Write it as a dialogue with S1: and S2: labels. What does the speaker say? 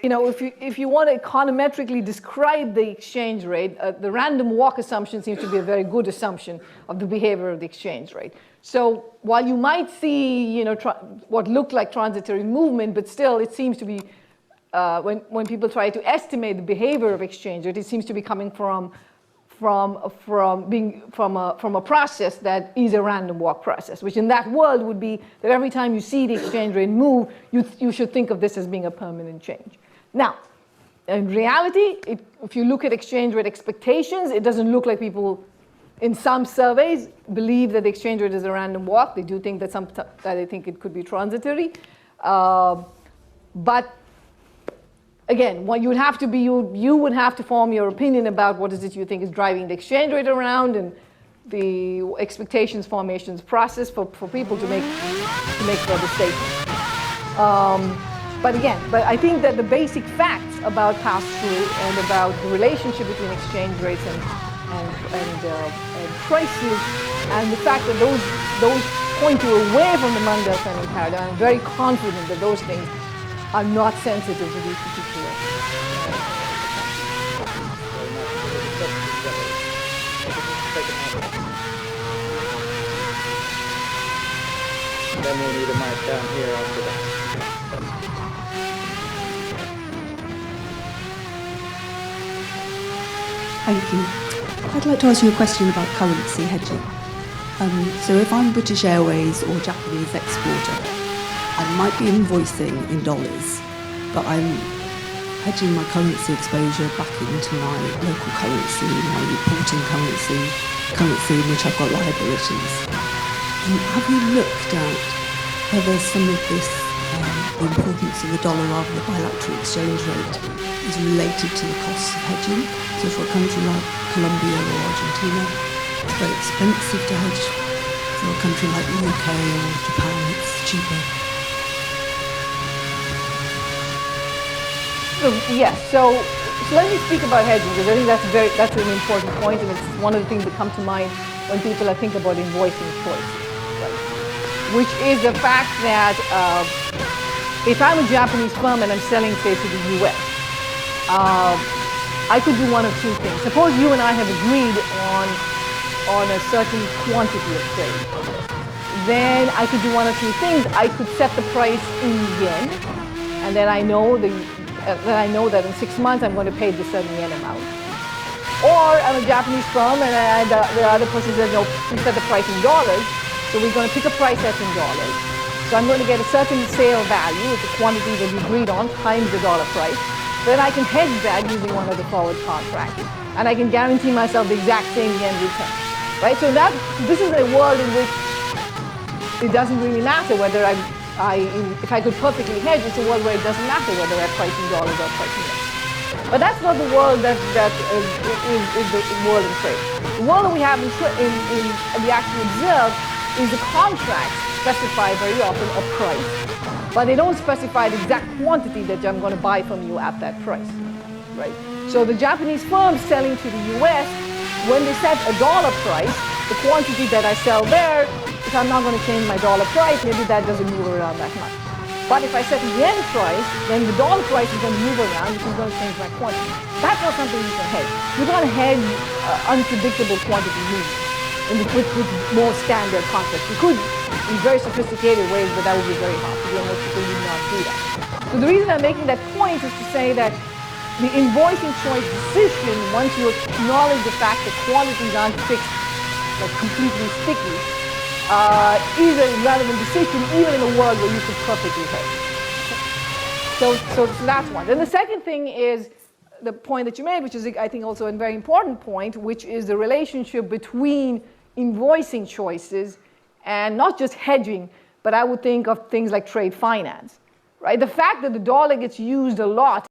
S1: If you want to econometrically describe the exchange rate, the random walk assumption seems to be a very good assumption of the behavior of the exchange rate. So while you might see, what looked like transitory movement, but still it seems to be, when people try to estimate the behavior of exchange rate, it seems to be coming from a process that is a random walk process, which in that world would be that every time you see the exchange rate move, you should think of this as being a permanent change. Now, in reality, if you look at exchange rate expectations, it doesn't look like people in some surveys believe that the exchange rate is a random walk. They do think that they think it could be transitory. But again, what you would have to be, you would have to form your opinion about what is it you think is driving the exchange rate around, and the expectations formations process for people to make further statements. But I think that the basic facts about pass-through and about the relationship between exchange rates and prices, and the fact that those point you away from the Mundell-Fenning paradigm, I'm very confident that those things are not sensitive to these particular.
S2: Then we'll need a mic down here after that.
S3: Thank you. I'd like to ask you a question about currency hedging. So if I'm British Airways or Japanese exporter, I might be invoicing in dollars, but I'm hedging my currency exposure back into my local currency, my reporting currency in which I've got liabilities. Have you looked at whether some of this, the importance of the dollar rather than the bilateral exchange rate, is related to the costs of hedging? So for a country like Colombia or Argentina, it's very expensive to hedge. For a country like the UK or Japan, it's cheaper.
S1: Yes, so let me speak about hedging, because I think that's an important point, and it's one of the things that come to mind when people think about invoicing choices, right? Which is the fact that if I'm a Japanese firm and I'm selling, say, to the US, I could do one of two things. Suppose you and I have agreed on a certain quantity of trade. Then I could do one of two things. I could set the price in yen, and then I know that in 6 months I'm going to pay this certain yen amount. Or I'm a Japanese firm and the other person says, no, we set the price in dollars, so we're going to pick a price that's in dollars. So I'm going to get a certain sale value, it's a quantity that we agreed on, times the dollar price. Then I can hedge that using one of the forward contracts. And I can guarantee myself the exact same yen return. Right? So this is a world in which it doesn't really matter whether if I could perfectly hedge, it's a world where it doesn't matter whether I price in dollars or price in yen. But that's not the world that is the world in trade. The world that we have we actually observe is the contracts specify very often a price, but they don't specify the exact quantity that I'm going to buy from you at that price, right? So the Japanese firms selling to the US, when they set a dollar price, the quantity that I sell there, if I'm not going to change my dollar price, maybe that doesn't move around that much. But if I set a yen price, then the dollar price is going to move around, which is going to change my quantity. That's not something you can hedge. You can't hedge unpredictable quantity movements with more standard contracts. You could in very sophisticated ways, but that would be very hard to do, and most people would not do that. So the reason I'm making that point is to say that the invoicing choice decision, once you acknowledge the fact that quantities aren't fixed, like completely sticky, is a relevant decision even in a world where you could perfectly hedge. So that's one. Then the second thing is the point that you made, which is I think also a very important point, which is the relationship between invoicing choices and not just hedging, but I would think of things like trade finance, right? The fact that the dollar gets used a lot